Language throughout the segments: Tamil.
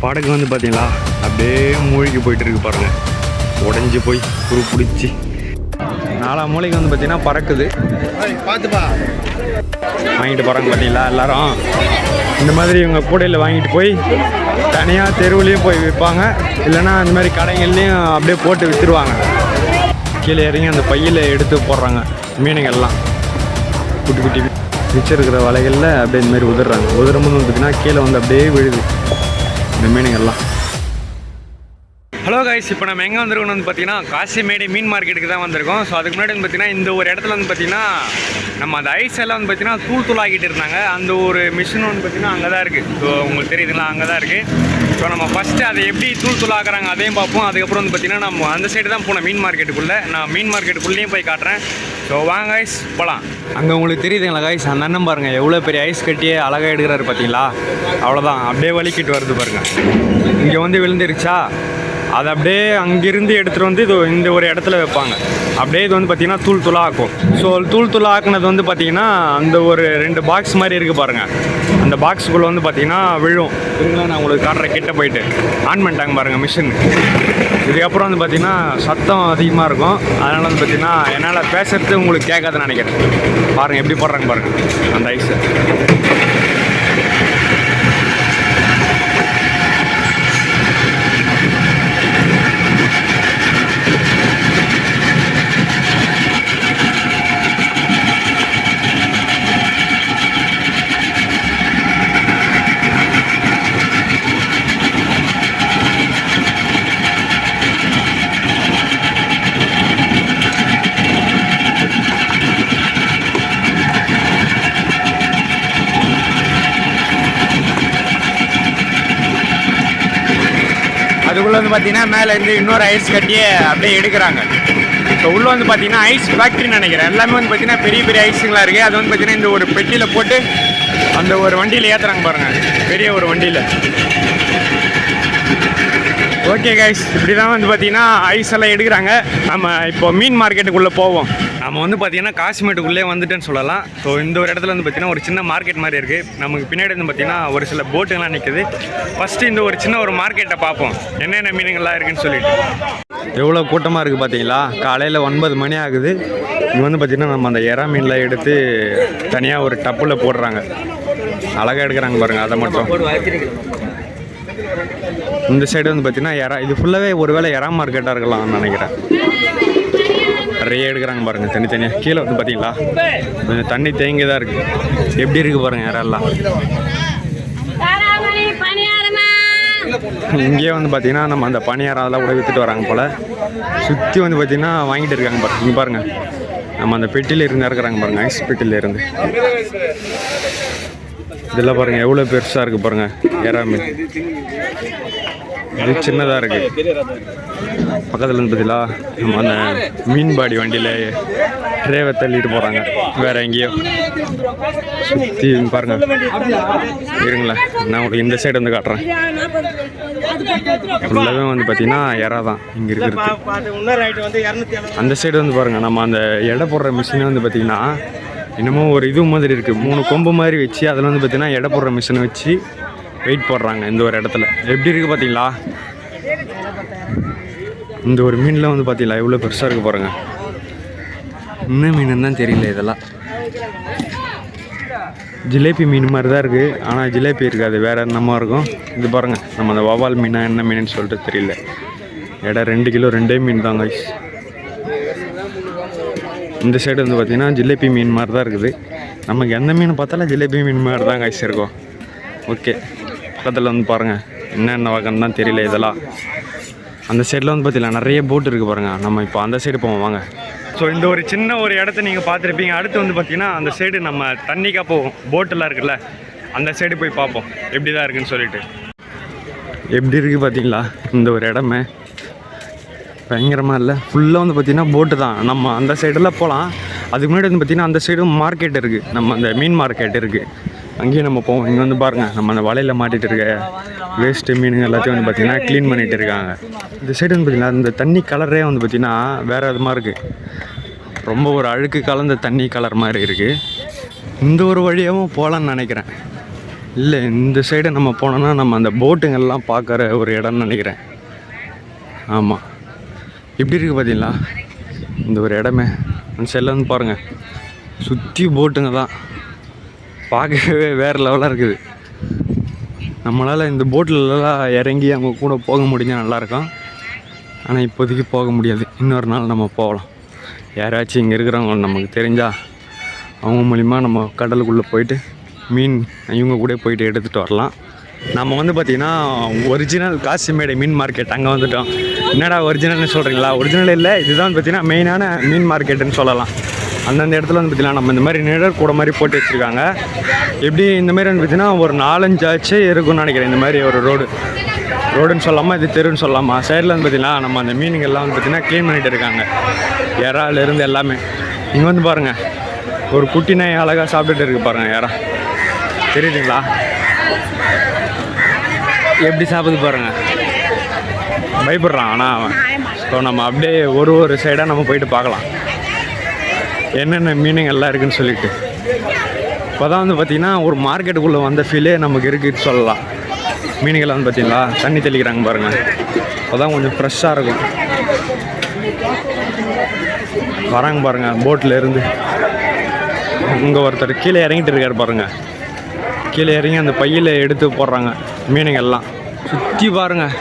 படகு வந்து பார்த்தீங்களா அப்படியே மூழ்கி போயிட்டு இருக்கு பாருங்கள். உடஞ்சி போய் குரு பிடிச்சி 4 மூளைக்கு வந்து பார்த்தீங்கன்னா பறக்குது. பார்த்துப்பா வாங்கிட்டு போகிறாங்க பார்த்தீங்களா எல்லாரும். இந்த மாதிரி இவங்க கூடையில் வாங்கிட்டு போய் தனியாக தெருவுலேயும் போய் விற்பாங்க, இல்லைன்னா அந்த மாதிரி கடைகள்லேயும் அப்படியே போட்டு விற்றுருவாங்க. கீழே இறங்கி அந்த பையில் எடுத்து போடுறாங்க மீனுங்கள்லாம். குட்டி குட்டி மிச்சிருக்கிற வலைகளில் அப்படியே இந்த மாதிரி உதிர்றாங்க. உதிரும்போது வந்து பார்த்திங்கன்னா கீழே வந்து அப்படியே விழுது இந்த மீனுங்கள்லாம். ஹலோ கைஸ், இப்போ நம்ம எங்கே வந்திருக்கோம்னு வந்து பார்த்தீங்கன்னா காசிமேடு மீன் மார்க்கெட்டுக்கு தான் வந்திருக்கோம். ஸோ அதுக்கு முன்னாடி வந்து பார்த்தீங்கன்னா இந்த ஒரு இடத்துல வந்து பார்த்தீங்கன்னா நம்ம அந்த ஐஸ் எல்லாம் வந்து பார்த்தீங்கன்னா தூளாகிட்டு இருந்தாங்க. அந்த ஒரு மிஷின் வந்து பார்த்தீங்கன்னா அங்கே தான் இருக்குது. ஸோ உங்களுக்கு தெரியுதுங்களா, அங்கே தான் இருக்குது. ஸோ நம்ம ஃபஸ்ட்டு அதை எப்படி தூளாக்குறாங்க அதையும் பார்ப்போம். அதுக்கப்புறம் வந்து பார்த்தீங்கன்னா நம்ம அந்த சைடு தான் போனோம் மீன் மார்க்கெட்டுக்குள்ளே. நான் மீன் மார்க்கெட்டுக்குள்ளேயும் போய் காட்டுறேன். ஸோ வாங்க கைஸ் போகலாம். அங்கே உங்களுக்கு தெரியுதுங்களா கைஸ், அந்த அண்ணன் பாருங்கள் எவ்வளோ பெரிய ஐஸ் கட்டியே அழகாக எடுக்கிறாரு பார்த்தீங்களா. அவ்வளோதான், அப்படியே வலிக்கிட்டு வருது பாருங்கள். இங்கே வந்து விழுந்துருச்சா, அதை அப்படியே அங்கேருந்து எடுத்துகிட்டு வந்து இது இந்த ஒரு இடத்துல வைப்பாங்க. அப்படியே இது வந்து பார்த்திங்கன்னா தூளாக ஆக்கும். ஸோ தூளாக ஆக்குனது வந்து பார்த்திங்கன்னா அந்த ஒரு 2 பாக்ஸ் மாதிரி இருக்குது பாருங்கள். அந்த பாக்ஸுக்குள்ளே வந்து பார்த்திங்கன்னா விழும். இதுங்களா நான் உங்களுக்கு காட்டுற கிட்ட போயிட்டு ஆன் பண்ணிட்டாங்க பாருங்கள் மிஷின். இதுக்கப்புறம் வந்து பார்த்திங்கன்னா சத்தம் அதிகமாக இருக்கும். அதனால் வந்து பார்த்திங்கன்னா என்னால் பேசுகிறது உங்களுக்கு கேட்காதுன்னு நினைக்கிறேன். பாருங்கள் எப்படி போடுறாங்க பாருங்கள் அந்த ஐஸை. அதுக்குள்ளே வந்து பார்த்தீங்கன்னா மேலே இருந்து இன்னொரு ஐஸ் கட்டியே அப்படியே எடுக்கிறாங்க. ஸோ உள்ளே வந்து பார்த்தீங்கன்னா ஐஸ் ஃபேக்ட்ரின்னு நினைக்கிறேன். எல்லாமே வந்து பார்த்தீங்கன்னா பெரிய பெரிய ஐஸுங்களாக இருக்குது. அது வந்து பார்த்தீங்கன்னா இந்த ஒரு பெட்டியில் போட்டு அந்த ஒரு வண்டியில் ஏற்றுறாங்க பாருங்கள், பெரிய ஒரு வண்டியில். ஓகே கைஸ், இப்படி தான் வந்து பார்த்தீங்கன்னா ஐஸ் எல்லாம் எடுக்கிறாங்க. நம்ம இப்போ மீன் மார்க்கெட்டுக்குள்ளே போவோம். நம்ம வந்து பார்த்தீங்கன்னா காசிமேட்டுக்குள்ளே வந்துட்டேன்னு சொல்லலாம். ஸோ இந்த ஒரு இடத்துல வந்து பார்த்தீங்கன்னா ஒரு சின்ன மார்க்கெட் மாதிரி இருக்குது. நமக்கு பின்னாடி வந்து பார்த்தீங்கன்னா ஒரு சில போட்டுங்கள்லாம் நிற்குது. ஃபஸ்ட்டு இந்த ஒரு சின்ன ஒரு மார்க்கெட்டை பார்ப்போம், என்னென்ன மீனுங்கள்லாம் இருக்குதுன்னு சொல்லிட்டு. எவ்வளோ கூட்டமாக இருக்குது பார்த்தீங்களா. காலையில் 9 மணி ஆகுது. இங்கே வந்து பார்த்திங்கன்னா நம்ம அந்த எறா மீன்லாம் எடுத்து தனியாக ஒரு டப்பில் போடுறாங்க. அழகாக எடுக்கிறாங்க பாருங்கள். அதை மட்டும் இந்த சைடு வந்து பார்த்தீங்கன்னா எறா, இது ஃபுல்லாகவே ஒரு வேளை எறா மார்க்கெட்டாக இருக்கலாம்னு நினைக்கிறேன். நிறைய எடுக்கிறாங்க பாருங்கள் தனித்தனியாக. கீழே வந்து பார்த்தீங்களா கொஞ்சம் தண்ணி தேங்கி தான் இருக்குது. எப்படி இருக்குது பாருங்கள் எறெல்லாம். இங்கேயே வந்து பார்த்தீங்கன்னா நம்ம அந்த பனியாரம் அதெல்லாம் கூட விற்றுட்டு வராங்க போல். சுற்றி வந்து பார்த்தீங்கன்னா வாங்கிட்டு இருக்காங்க பாருங்கள். இங்கே பாருங்கள் நம்ம அந்த பெட்டியில் இருந்து இறக்குறாங்க பாருங்கள், ஐஸ் பெட்டியில் இருந்து. இதெல்லாம் பாருங்கள் எவ்வளோ பெருசாக இருக்குது பாருங்கள் எறா மீன். இது சின்னதாக இருக்குது. பக்கத்தில் வந்து பார்த்தீங்களா நம்ம அந்த மீன்பாடி வண்டியில் ட்ரேவை தள்ளிட்டு போகிறாங்க வேறு எங்கேயோ. சுற்றி பாருங்கள் இருங்களேன், நான் உங்களுக்கு இந்த சைடு வந்து காட்டுறேன். ஃபுல்லாகவே வந்து பார்த்தீங்கன்னா எறா தான் இங்கே இருக்கிறது. அந்த சைடு வந்து பாருங்கள் நம்ம அந்த எடை போடுற மிஷினே வந்து பார்த்திங்கன்னா இன்னமும் ஒரு இது மாதிரி இருக்குது. 3 கொம்பு மாதிரி வச்சு அதில் வந்து பார்த்திங்கன்னா எடை போடுற மிஷினை வச்சு வெயிட் போடுறாங்க இந்த ஒரு இடத்துல. எப்படி இருக்குது பார்த்தீங்களா. இந்த ஒரு மீனில் வந்து பார்த்தீங்களா எவ்வளோ பெருசாக இருக்குது பாருங்கள். என்ன மீன் தான் தெரியல. இதெல்லாம் ஜிலேபி மீன் மாதிரி தான் இருக்குது, ஆனால் ஜிலேபி இருக்காது, வேறு என்னமா இருக்கும். இது பாருங்கள் நம்ம அந்த வவால் மீனா என்ன மீனுன்னு சொல்லிட்டு தெரியல. எடை 2 கிலோ 2 மீன் தாங்க. இந்த சைடு வந்து பார்த்திங்கன்னா ஜிலேபி மீன் மாதிரி தான் இருக்குது. நமக்கு எந்த மீன் பார்த்தாலும் ஜிலேபி மீன் மாதிரி தான் கைஸ் இருக்கும். ஓகே, பக்கத்தில் வந்து பாருங்கள் என்னென்ன வகைன்னு தான் தெரியல இதெல்லாம். அந்த சைடில் வந்து பார்த்தீங்கன்னா நிறைய போட்டு இருக்குது பாருங்கள். நம்ம இப்போ அந்த சைடு போவோம் வாங்க. ஸோ இந்த ஒரு சின்ன ஒரு இடத்த நீங்கள் பார்த்துருப்பீங்க. அடுத்து வந்து பார்த்திங்கன்னா அந்த சைடு நம்ம தண்ணிக்காக போவோம், போட்டெல்லாம் இருக்குல்ல, அந்த சைடு போய் பார்ப்போம் எப்படி தான் இருக்குதுன்னு சொல்லிட்டு. எப்படி இருக்குது பார்த்தீங்களா இந்த ஒரு இடமே பயங்கரமாக இல்லை. ஃபுல்லாக வந்து பார்த்திங்கன்னா போட்டு தான். நம்ம அந்த சைடெல்லாம் போகலாம். அதுக்கு முன்னாடி வந்து பார்த்திங்கன்னா அந்த சைடும் மார்க்கெட் இருக்குது, நம்ம அந்த மீன் மார்க்கெட் இருக்குது, அங்கேயும் நம்ம போவோம். இங்கே வந்து பாருங்கள் நம்ம அந்த வலையில் மாட்டிகிட்டு இருக்க வேஸ்ட்டு மீனுங்க எல்லாத்தையும் வந்து பார்த்திங்கன்னா க்ளீன் பண்ணிகிட்டு இருக்காங்க. இந்த சைடு வந்து பார்த்திங்கன்னா இந்த தண்ணி கலரே வந்து பார்த்திங்கன்னா வேறு விதமாக இருக்குது. ரொம்ப ஒரு அழுக்கு கலந்த தண்ணி கலர் மாதிரி இருக்குது. இந்த ஒரு வழியாகவும் போகலான்னு நினைக்கிறேன். இல்லை, இந்த சைடு நம்ம போனோன்னா நம்ம அந்த போட்டுங்கள்லாம் பார்க்குற ஒரு இடம்னு நினைக்கிறேன். ஆமாம், எப்படி இருக்குது பார்த்தீங்களா இந்த ஒரு இடமே. அந்த சைடில் வந்து பாருங்கள், சுற்றி போட்டுங்க தான், பார்க்கவே வேறு லெவலாக இருக்குது. நம்மளால் இந்த போட்டிலலாம் இறங்கி அவங்க கூட போக முடிஞ்சால் நல்லாயிருக்கும். ஆனால் இப்போதைக்கு போக முடியாது, இன்னொரு நாள் நம்ம போகலாம். யாராச்சும் இங்கே இருக்கிறவங்க நமக்கு தெரிஞ்சால் அவங்க மூலிமா நம்ம கடலுக்குள்ளே போயிட்டு மீன் இவங்க கூட போயிட்டு எடுத்துகிட்டு வரலாம். நம்ம வந்து பார்த்திங்கன்னா ஒரிஜினல் காசிமேடு மீன் மார்க்கெட் அங்கே வந்துட்டோம். என்னடா ஒரிஜினல்னு சொல்கிறீங்களா? ஒரிஜினல் இல்லை, இதுதான் பார்த்திங்கன்னா மெயினான மீன் மார்க்கெட்டுன்னு சொல்லலாம். அந்தந்த இடத்துல வந்து பார்த்திங்கன்னா நம்ம இந்த மாதிரி நிழல் கூட மாதிரி போட்டு வச்சுருக்காங்க. எப்படி இந்த மாதிரி வந்து பார்த்திங்கன்னா ஒரு 4-5 ஆச்சு இருக்குன்னு நினைக்கிறேன். இந்த மாதிரி ஒரு ரோடுன்னு சொல்லாமல் இது தெருன்னு சொல்லாமா. சைடில் வந்து பார்த்திங்கன்னா நம்ம அந்த மீனுங்கள்லாம் வந்து பார்த்திங்கன்னா க்ளீன் பண்ணிகிட்டு இருக்காங்க, இறாலேருந்து எல்லாமே. இங்கே வந்து பாருங்கள், ஒரு குட்டி நாய் அழகாக சாப்பிட்டுட்டு இருக்கு பாருங்கள். இறா தெரியுதுங்களா எப்படி சாப்பிடுது பாருங்கள், பயப்படுறான். ஆனால் அவன் ஸோ நம்ம அப்படியே ஒரு சைடாக நம்ம போயிட்டு பார்க்கலாம் என்னென்ன மீனுங்க எல்லாம் இருக்குதுன்னு சொல்லிட்டு. இப்போ தான் வந்து பார்த்திங்கன்னா ஒரு மார்க்கெட்டுக்குள்ளே வந்த ஃபீலே நமக்கு இருக்குதுன்னு சொல்லலாம். மீனுங்களை வந்து பார்த்திங்களா தண்ணி தெளிக்கிறாங்க பாருங்கள், அப்போ தான் கொஞ்சம் ஃப்ரெஷ்ஷாக இருக்கும். வராங்க பாருங்கள் போட்டில் இருந்து. இங்கே ஒருத்தர் கீழே இறங்கிட்டு இருக்கார் பாருங்கள், கீழே இறங்கி அந்த பையில் எடுத்து போடுறாங்க மீனுங்கள்லாம். சுற்றி பாருங்கள்,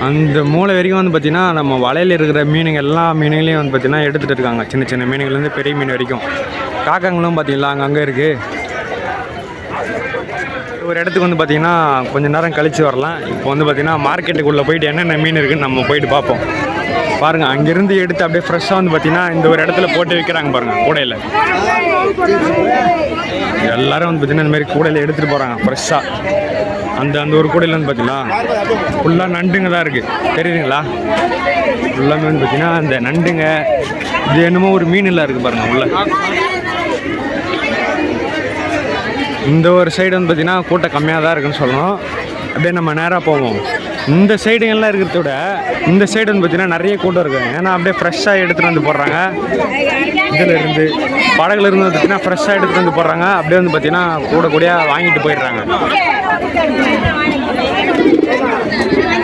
அந்த மூளை வரைக்கும் வந்து பார்த்திங்கன்னா நம்ம வலையில் இருக்கிற மீனுங்க எல்லா மீனுங்களையும் வந்து பார்த்திங்கன்னா எடுத்துகிட்டு இருக்காங்க. சின்ன சின்ன மீனுங்கள்லேருந்து பெரிய மீன் வரைக்கும். காக்காங்களும் பார்த்திங்களா அங்கங்கே இருக்குது. ஒரு இடத்துக்கு வந்து பார்த்திங்கன்னா கொஞ்சம் நேரம் கழித்து வரலாம். இப்போ வந்து பார்த்திங்கன்னா மார்க்கெட்டுக்குள்ளே போயிட்டு என்னென்ன மீன் இருக்குதுன்னு நம்ம போயிட்டு பார்ப்போம். பாருங்கள், அங்கேருந்து எடுத்து அப்படியே ஃப்ரெஷ்ஷாக வந்து பார்த்திங்கன்னா இந்த ஒரு இடத்துல போட்டு வைக்கிறாங்க பாருங்கள் கூடையில். எல்லோரும் வந்து பார்த்திங்கன்னா இந்த மாதிரி கூடையில் எடுத்துகிட்டு போகிறாங்க ஃப்ரெஷ்ஷாக. அந்த ஒரு கூடையில் வந்து பார்த்திங்களா ஃபுல்லாக நண்டுங்க தான் இருக்குது, தெரியுதுங்களா? ஃபுல்லாமே வந்து பார்த்திங்கன்னா அந்த நண்டுங்க. இது என்னமோ ஒரு மீன் எல்லாம் இருக்குது பாருங்கள் உள்ள. இந்த ஒரு சைடு வந்து பார்த்திங்கன்னா கூட்டம் கம்மியாக தான் இருக்குன்னு சொல்லணும். அப்படியே நம்ம நேராக போவோம். இந்த சைடுங்கள்லாம் இருக்கிறத விட இந்த சைடு வந்து பார்த்திங்கன்னா நிறைய கூட்டம் இருக்குது. ஏன்னா அப்படியே ஃப்ரெஷ்ஷாக எடுத்துகிட்டு வந்து போடுறாங்க. இதில் இருந்து படகுல இருந்து வந்து பார்த்திங்கன்னா ஃப்ரெஷ்ஷாக எடுத்துகிட்டு வந்து போடுறாங்க. அப்படியே வந்து பார்த்திங்கன்னா கூடையாக வாங்கிட்டு போயிடுறாங்க.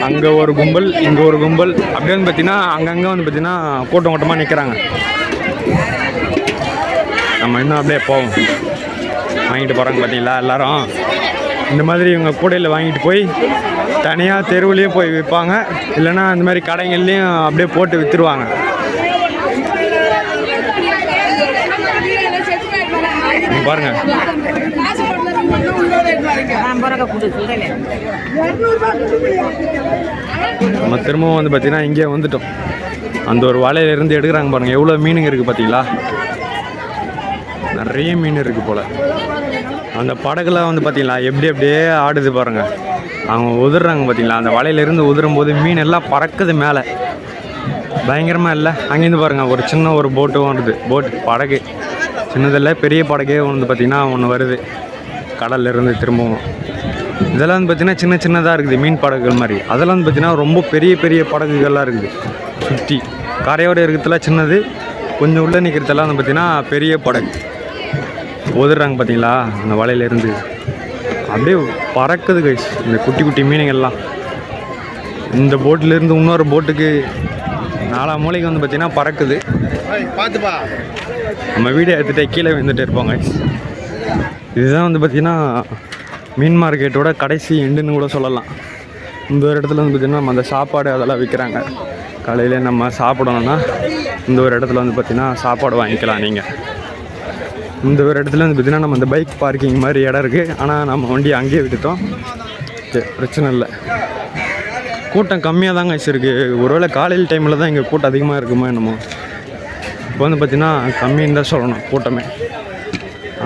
அங்கே ஒரு கும்பல், இங்கே ஒரு கும்பல், அப்படியே வந்து பார்த்திங்கன்னா அங்கங்கே வந்து பார்த்திங்கன்னா கூட்டமாக நிற்கிறாங்க. நம்ம இன்னும் அப்படியே போவோம். வாங்கிட்டு போகிறாங்க பார்த்தீங்களா எல்லோரும். இந்த மாதிரி இவங்க கூடையில் வாங்கிட்டு போய் தனியாக தெருவுலேயும் போய் விற்பாங்க, இல்லைன்னா இந்த மாதிரி கடைகள்லேயும் அப்படியே போட்டு விற்றுருவாங்க. பாருங்கள், நம்ம திரும்பவும் வந்து பார்த்திங்கன்னா இங்கே வந்துட்டோம். அந்த ஒரு வலையிலேருந்து எடுக்கிறாங்க பாருங்கள், எவ்வளோ மீனுங்க இருக்குது பார்த்தீங்களா? நிறைய மீன் இருக்குது போல். அந்த படகுலாம் வந்து பார்த்திங்களா எப்படி அப்படியே ஆடுது பாருங்கள். அவங்க உதிர்றாங்க பார்த்தீங்களா, அந்த வலையிலேருந்து உதிரும் போது மீன் எல்லாம் பறக்குது மேலே, பயங்கரமாக இல்லை? அங்கேருந்து பாருங்கள் ஒரு சின்ன ஒரு போட்டும் வருது. படகு சின்னதில்லை, பெரிய படகே வந்து பார்த்திங்கன்னா ஒன்று வருது கடல்லேருந்து திரும்பவும். இதெல்லாம் வந்து பார்த்திங்கன்னா சின்னதாக இருக்குது மீன் படகுகள் மாதிரி. அதெல்லாம் வந்து பார்த்திங்கன்னா ரொம்ப பெரிய படகுகள்லாம் இருக்குது. சுற்றி கரையோடு இருக்கிறதுலாம் சின்னது, கொஞ்சம் உள்ளே நிற்கிறதெல்லாம் வந்து பார்த்திங்கன்னா பெரிய படகு. உதிர்றாங்க பார்த்தீங்களா அந்த வலையிலேருந்து, அப்படியே பறக்குது கைஸ் இந்த குட்டி மீனுங்கள்லாம். இந்த போட்டிலேருந்து இன்னொரு போட்டுக்கு 4 மூலைக்கு வந்து பார்த்திங்கன்னா பறக்குது. பார்த்துப்பா, நம்ம வீடியோ எடுத்துகிட்டே கீழே வந்துட்டு இருப்போம் கைஸ். இதுதான் வந்து பார்த்திங்கன்னா மீன் மார்க்கெட்டோட கடைசி எண்டுன்னு கூட சொல்லலாம். இந்த ஒரு இடத்துல வந்து பார்த்திங்கன்னா நம்ம அந்த சாப்பாடு அதெல்லாம் விற்கிறாங்க. காலையில் நம்ம சாப்பிடணுன்னா இந்த ஒரு இடத்துல வந்து பார்த்திங்கன்னா சாப்பாடு வாங்கிக்கலாம் நீங்கள். இந்த ஒரு இடத்துல வந்து பார்த்திங்கன்னா நம்ம இந்த பைக் பார்க்கிங் மாதிரி இடம் இருக்குது. ஆனால் நம்ம வண்டி அங்கேயே விட்டுட்டோம், பிரச்சனை இல்லை. கூட்டம் கம்மியாக தாங்க இருக்குது. ஒருவேளை காலையில் டைமில் தான் இங்கே கூட்டம் அதிகமாக இருக்குமோ என்னமோ. இப்போ வந்து பார்த்திங்கன்னா கம்மின்னு தான் சொல்லணும் கூட்டமே.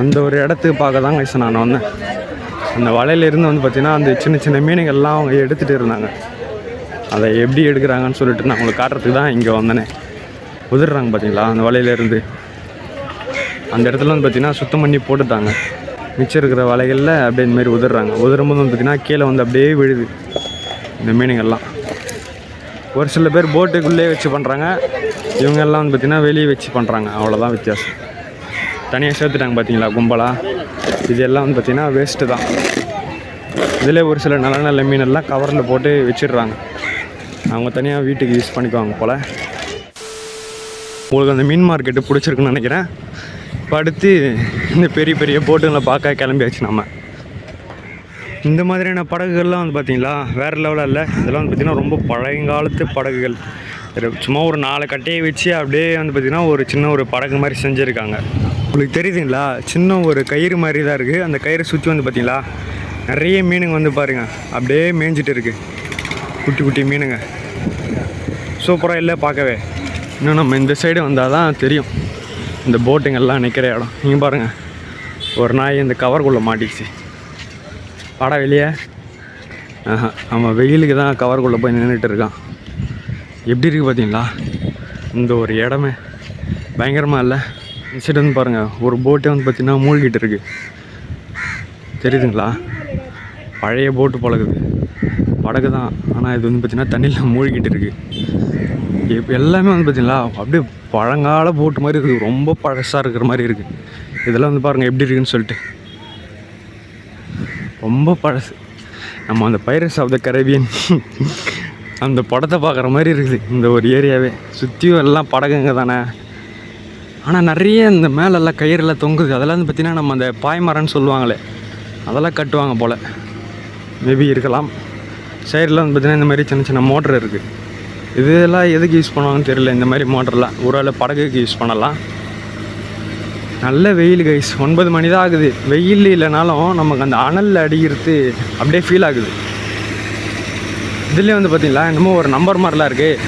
அந்த ஒரு இடத்துக்கு பார்க்க தாங்க நான் வந்தேன். அந்த வலையிலேருந்து வந்து பார்த்திங்கன்னா அந்த சின்ன மீனுங்கள்லாம் அவங்க எடுத்துகிட்டு இருந்தாங்க. அதை எப்படி எடுக்கிறாங்கன்னு சொல்லிட்டு நான் உங்களுக்கு காட்டுறதுக்கு தான் இங்கே வந்தேனே. உதிர்றாங்க பார்த்தீங்களா அந்த வலையிலேருந்து. அந்த இடத்துல வந்து பார்த்திங்கன்னா சுத்தம் பண்ணி போட்டுட்டாங்க. மிச்சம் இருக்கிற வலைகளில் அப்படியே இந்தமாரி உதிர்றாங்க. உதிரும்போது வந்து பார்த்திங்கன்னா கீழே வந்து அப்படியே விழுது இந்த மீனுங்கள்லாம். ஒரு சில பேர் போட்டுக்குள்ளே வச்சு பண்ணுறாங்க, இவங்கெல்லாம் வந்து பார்த்திங்கன்னா வெளியே வச்சு பண்ணுறாங்க. அவ்வளோதான் வித்தியாசம். தனியாக சேர்த்துட்டாங்க பார்த்தீங்களா கும்பலாக. இதெல்லாம் வந்து பார்த்திங்கன்னா வேஸ்ட்டு தான். இதில் ஒரு சில நல்ல நல்ல மீனெல்லாம் கவரில் போட்டு வச்சிடுறாங்க. அவங்க தனியாக வீட்டுக்கு யூஸ் பண்ணிக்குவாங்க போல். உங்களுக்கு அந்த மீன் மார்க்கெட்டு பிடிச்சிருக்குன்னு நினைக்கிறேன். இப்போ அடுத்து இந்த பெரிய பெரிய போட்டுங்களை பார்க்க கிளம்பியாச்சு நம்ம. இந்த மாதிரியான படகுகள்லாம் வந்து பார்த்திங்களா வேறு லெவலில் இல்லை. இதெல்லாம் வந்து பார்த்திங்கன்னா ரொம்ப பழையங்காலத்து படகுகள். சும்மா ஒரு 4 கட்டையை வச்சு அப்படியே வந்து பார்த்திங்கன்னா ஒரு சின்ன ஒரு படகு மாதிரி செஞ்சுருக்காங்க. உங்களுக்கு தெரியுதுங்களா, சின்ன ஒரு கயிறு மாதிரி தான் இருக்குது. அந்த கயிறை சுற்றி வந்து பார்த்திங்களா நிறைய மீனுங்க வந்து பாருங்கள் அப்படியே மேய்ஞ்சிட்டு இருக்குது. குட்டி குட்டி மீனுங்க சூப்பராக இல்லை பார்க்கவே. இன்னும் நம்ம இந்த சைடு வந்தால் தான் தெரியும் இந்த போட்டுங்கெல்லாம் நிற்கிற இடம். நீங்கள் பாருங்கள், ஒரு நாய் இந்த கவருக்குள்ளே மாட்டிடுச்சு. பாடா வெளியே நம்ம வெயிலுக்கு தான் கவருக்குள்ளே போய் நின்றுட்டு இருக்கான். எப்படி இருக்குது பார்த்தீங்களா இந்த ஒரு இடமே பயங்கரமாக இல்லை. இந்த சைடு வந்து பாருங்கள் ஒரு போட்டே வந்து பார்த்திங்கன்னா மூழ்கிட்டு இருக்குது. தெரியுதுங்களா, பழைய போட்டு பழகுது படகு தான். ஆனால் இது வந்து பார்த்திங்கன்னா தண்ணியில் மூழ்கிட்டு இருக்குது. இப்போ எல்லாமே வந்து பார்த்திங்களா அப்படியே பழங்கால போட்டு மாதிரி இருக்குது. ரொம்ப பழசாக இருக்கிற மாதிரி இருக்குது. இதெல்லாம் வந்து பாருங்கள் எப்படி இருக்குதுன்னு சொல்லிட்டு. ரொம்ப பழசு. நம்ம அந்த பைரட்ஸ் ஆஃப் த கரேபியன் அந்த படத்தை பார்க்குற மாதிரி இருக்குது இந்த ஒரு ஏரியாவே. சுற்றியும் எல்லாம் படகுங்க தானே. ஆனால் நிறைய இந்த மேலெல்லாம் கயிறெல்லாம் தொங்குது. அதெல்லாம் வந்து பார்த்திங்கன்னா நம்ம அந்த பாய்மரம்னு சொல்லுவாங்களே அதெல்லாம் கட்டுவாங்க போல். மேபி இருக்கலாம். சைடில் வந்து பார்த்திங்கன்னா இந்த மாதிரி சின்ன சின்ன மோட்ரு இருக்குது. இதெல்லாம் எதுக்கு யூஸ் பண்ணுவாங்கன்னு தெரியல. இந்த மாதிரி மோட்டர்லாம் ஒரு வேளை படகுக்கு யூஸ் பண்ணலாம். நல்ல வெயில் கைஸ். 9 மணி தான் ஆகுது. வெயில் இல்லைனாலும் நமக்கு அந்த அனல் அடிக்கிறது அப்படியே ஃபீல் ஆகுது. இதுலேயே வந்து பார்த்திங்களா என்னமோ ஒரு நம்பர் மாதிரிலாம் இருக்குது.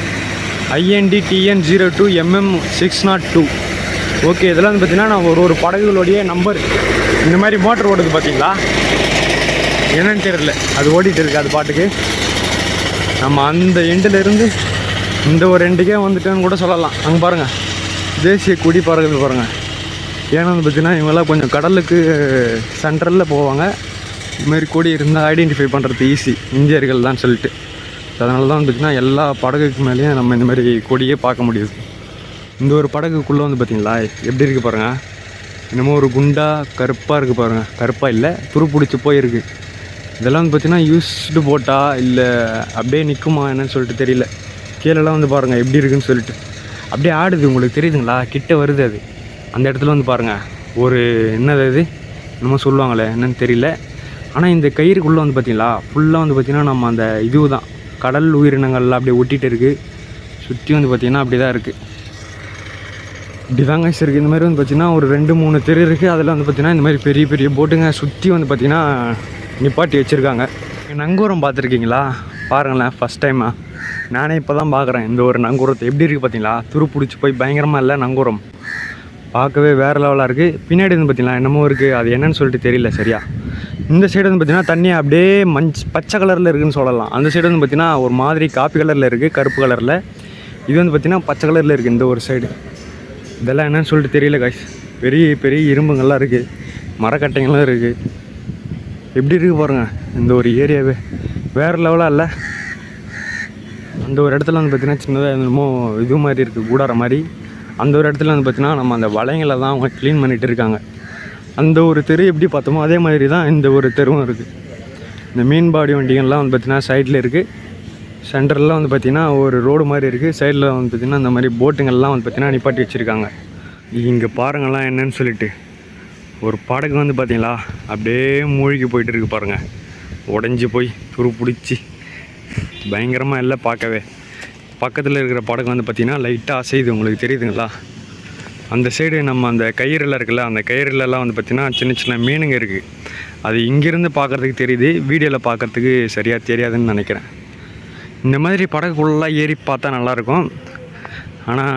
INDTN02MM602. ஓகே, இதெல்லாம் வந்து பார்த்திங்கன்னா நான் ஒரு படகுகளுடைய நம்பர். இந்த மாதிரி மோட்டர் ஓடுது பார்த்திங்களா, என்னன்னு தெரியல. அது ஓடிட்டு இருக்குது அது பாட்டுக்கு. நம்ம அந்த எண்டிலேருந்து இந்த ஒரு எண்டுக்கே வந்துட்டேன்னு கூட சொல்லலாம். அங்கே பாருங்கள் தேசிய கொடி பறகுது பாருங்கள். ஏன்னா வந்து பார்த்திங்கன்னா இவங்கெல்லாம் கொஞ்சம் கடலுக்கு சென்ட்ரலில் போவாங்க. இதுமாரி கொடி இருந்தால் ஐடென்டிஃபை பண்ணுறது ஈஸி, இந்தியர்கள் தான் சொல்லிட்டு. அதனால தான் வந்து பார்த்திங்கன்னா எல்லா படகுக்கு மேலேயும் நம்ம இந்த மாதிரி கொடியே பார்க்க முடியுது. இந்த ஒரு படகுக்குள்ளே வந்து பார்த்திங்களா எப்படி இருக்குது பாருங்கள். என்னமோ ஒரு குண்டா கருப்பாக இருக்குது பாருங்கள். கருப்பாக இல்லை, துரு பிடிச்சி போயிருக்கு. இதெல்லாம் வந்து பார்த்திங்கன்னா யூஸ்டு போட்டா இல்லை அப்படியே நிற்குமா என்னன்னு சொல்லிட்டு தெரியல. கீழெல்லாம் வந்து பாருங்கள் எப்படி இருக்குதுன்னு சொல்லிட்டு அப்படியே ஆடுது. உங்களுக்கு தெரியுதுங்களா, கிட்ட வருது அது. அந்த இடத்துல வந்து பாருங்கள் ஒரு என்னது இது என்னமோ சொல்லுவாங்களே என்னன்னு தெரியல. ஆனால் இந்த கயிறுக்குள்ளே வந்து பார்த்திங்களா ஃபுல்லாக வந்து பார்த்திங்கன்னா நம்ம அந்த இதுவு தான் கடல் உயிரினங்கள்லாம் அப்படியே ஒட்டிகிட்டு இருக்குது. சுற்றி வந்து பார்த்திங்கன்னா அப்படி தான் இருக்குது. இப்படி தாங்க இருக்குது. இந்த மாதிரி வந்து பார்த்திங்கன்னா ஒரு 2-3 தெரு இருக்குது. அதில் வந்து பார்த்திங்கன்னா இந்த மாதிரி பெரிய பெரிய போட்டுங்க சுற்றி வந்து பார்த்திங்கன்னா நிப்பாட்டி வச்சுருக்காங்க. நங்கூரம் பார்த்துருக்கீங்களா? பாருங்களேன், ஃபஸ்ட் டைமாக நானே இப்போ தான் பார்க்குறேன் இந்த ஒரு நங்கூரத்தை. எப்படி இருக்குது பார்த்தீங்களா, துரு பிடிச்சி போய் பயங்கரமாக இல்லை நங்கூரம். பார்க்கவே வேறு லெவலாக இருக்குது. பின்னாடி வந்து பார்த்திங்களா என்னமோ இருக்குது, அது என்னன்னு சொல்லிட்டு தெரியல சரியா. இந்த சைடு வந்து பார்த்திங்கன்னா தண்ணி அப்படியே பச்சை கலரில் இருக்குதுன்னு சொல்லலாம். அந்த சைடு வந்து பார்த்திங்கன்னா ஒரு மாதிரி காப்பி கலரில் இருக்குது, கருப்பு கலரில். இது வந்து பார்த்திங்கன்னா பச்சை கலரில் இருக்குது இந்த ஒரு சைடு. இதெல்லாம் என்னன்னு சொல்லிட்டு தெரியல காய்ஸ். பெரிய பெரிய இரும்புங்கள்லாம் இருக்குது, மரக்கட்டைங்கள்லாம் இருக்குது. எப்படி இருக்குது பாருங்கள் இந்த ஒரு ஏரியாவே வேறு லெவலாக இல்லை. அந்த ஒரு இடத்துல வந்து பார்த்திங்கன்னா சின்னதாக என்னமோ இது மாதிரி இருக்குது, கூடார மாதிரி. அந்த ஒரு இடத்துல வந்து பார்த்திங்கன்னா நம்ம அந்த வளைங்களை தான் அவங்க க்ளீன் பண்ணிகிட்டு இருக்காங்க. அந்த ஒரு தெரு எப்படி பார்த்தோமோ அதே மாதிரி தான் இந்த ஒரு தெருவும் இருக்குது. இந்த மீன்பாடி வண்டிகள்லாம் வந்து பார்த்திங்கன்னா சைடில் இருக்குது. சென்டரில் வந்து பார்த்திங்கன்னா ஒரு ரோடு மாதிரி இருக்குது. சைடில் வந்து பார்த்திங்கன்னா இந்த மாதிரி போட்டுங்கள்லாம் வந்து பார்த்திங்கன்னா நிப்பாட்டி வச்சுருக்காங்க. இங்கே பாருங்கள்லாம் என்னன்னு சொல்லிட்டு ஒரு படகு வந்து பார்த்திங்களா அப்படியே மூழ்கி போயிட்டு இருக்குது பாருங்கள். உடஞ்சி போய் துரு பிடிச்சி பயங்கரமாக இல்லை பார்க்கவே. பக்கத்தில் இருக்கிற படகு வந்து பார்த்திங்கன்னா லைட்டாக அசையுது, உங்களுக்கு தெரியுதுங்களா. அந்த சைடு நம்ம அந்த கயிறில் இருக்குல்ல, அந்த கயிறுலலாம் வந்து பார்த்திங்கன்னா சின்ன சின்ன மீனுங்க இருக்குது. அது இங்கேருந்து பார்க்குறதுக்கு தெரியுது, வீடியோவில் பார்க்குறதுக்கு சரியாக தெரியாதுன்னு நினைக்கிறேன். இந்த மாதிரி படகுக்குள்ளெலாம் ஏறி பார்த்தா நல்லாயிருக்கும். ஆனால்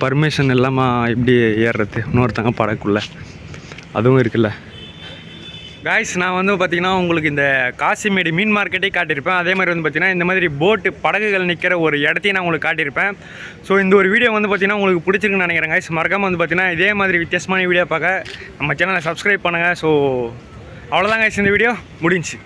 பர்மிஷன் இல்லாமல் எப்படி ஏறுறது இன்னொருத்தங்க படகுக்குள்ளே, அதுவும் இருக்குல்ல. காய்ஸ், நான் வந்து பார்த்திங்கன்னா உங்களுக்கு இந்த காசிமேடு மீன் மார்க்கெட்டே காட்டியிருப்பேன். அதே மாதிரி வந்து பார்த்திங்கன்னா இந்த மாதிரி போட்டு படகுகள் நிற்கிற ஒரு இடத்தையும் நான் உங்களுக்கு காட்டியிருப்பேன். ஸோ இந்த ஒரு வீடியோ வந்து பார்த்திங்கன்னா உங்களுக்கு பிடிச்சிருக்குன்னு நினைக்கிறேன் காய்ஸ். மறக்காமல் வந்து பார்த்திங்கன்னா இதே மாதிரி வித்தியாசமான வீடியோ பார்க்க நம்ம சேனலை சப்ஸ்கிரைப் பண்ணுங்கள். ஸோ அவ்வளோதான் காய்ஸ், இந்த வீடியோ முடிஞ்சுச்சு.